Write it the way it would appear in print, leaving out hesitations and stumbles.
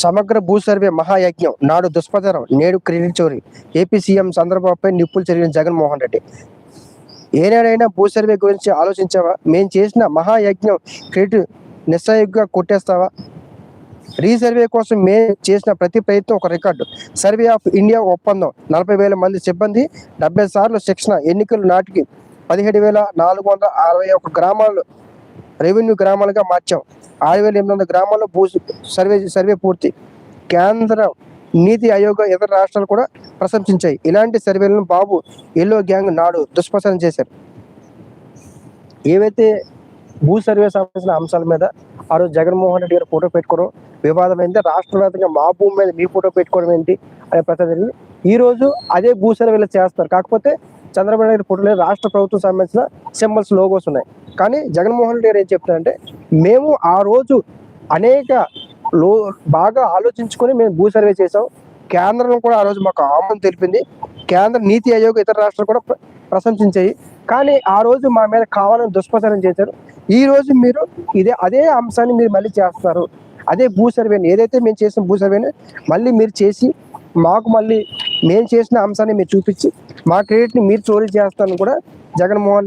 సమగ్ర భూ సర్వే మహాయజ్ఞం నాడు దుష్ప్రచారం నేడు క్రెడిట్ చోరీ. ఏపీ సీఎం చంద్రబాబుపై నిప్పులు చెరిగిన జగన్మోహన్ రెడ్డి. ఏనాడైనా భూ సర్వే గురించి ఆలోచించావా? మేము చేసిన మహాయజ్ఞం క్రెడిట్ నిస్సహాయంగా కొట్టేస్తావా? రీసర్వే కోసం మేము చేసిన ప్రతి ప్రయత్నం ఒక రికార్డు. సర్వే ఆఫ్ ఇండియా ఒప్పందం 40,000 మంది సిబ్బంది, 70 సార్లు శిక్షణ. ఎన్నికలు నాటికి 17,461 గ్రామాలు రెవెన్యూ గ్రామాలుగా మార్చాం. 6,800 గ్రామాల్లో భూ సర్వే పూర్తి. కేంద్ర నీతి ఆయోగ్ ఇతర రాష్ట్రాలు కూడా ప్రశంసించాయి. ఇలాంటి సర్వేలను బాబు ఎల్లో గ్యాంగ్ నాడు దుష్ప్రచారం చేశారు. ఏవైతే భూ సర్వే సంబంధించిన అంశాల మీద ఆ రోజు జగన్మోహన్ రెడ్డి గారు ఫోటో పెట్టుకోవడం వివాదమైంది. రాష్ట్ర వ్యాప్తంగా మా భూమి మీద మీ ఫోటో పెట్టుకోవడం ఏంటి అనే ప్రశ్న. ఈ రోజు అదే భూ సర్వేలు చేస్తారు. కాకపోతే చంద్రబాబు నాయుడు ఫోటోలో రాష్ట్ర ప్రభుత్వం సంబంధించిన సింబల్స్, లోగోస్ ఉన్నాయి. కానీ జగన్మోహన్ రెడ్డి గారు ఏం చెప్తారంటే, మేము ఆ రోజు అనేక బాగా ఆలోచించుకొని మేము భూ సర్వే చేసాం. కేంద్రం కూడా ఆ రోజు మాకు ఆమోదం తెలిపింది. కేంద్ర నీతి ఆయోగ్ ఇతర రాష్ట్రాలు కూడా ప్రశంసించాయి. కానీ ఆ రోజు మా మీద కావాలని దుష్ప్రచారం చేశారు. ఈ రోజు మీరు అదే అంశాన్ని మీరు మళ్ళీ చేస్తారు. అదే భూ సర్వేని, ఏదైతే మేము చేసిన భూ సర్వేని మళ్ళీ మీరు చేసి మాకు మళ్ళీ మేము చేసిన అంశాన్ని మీరు చూపించి మా క్రెడిట్ని మీరు చోరీ చేస్తారని కూడా జగన్మోహన్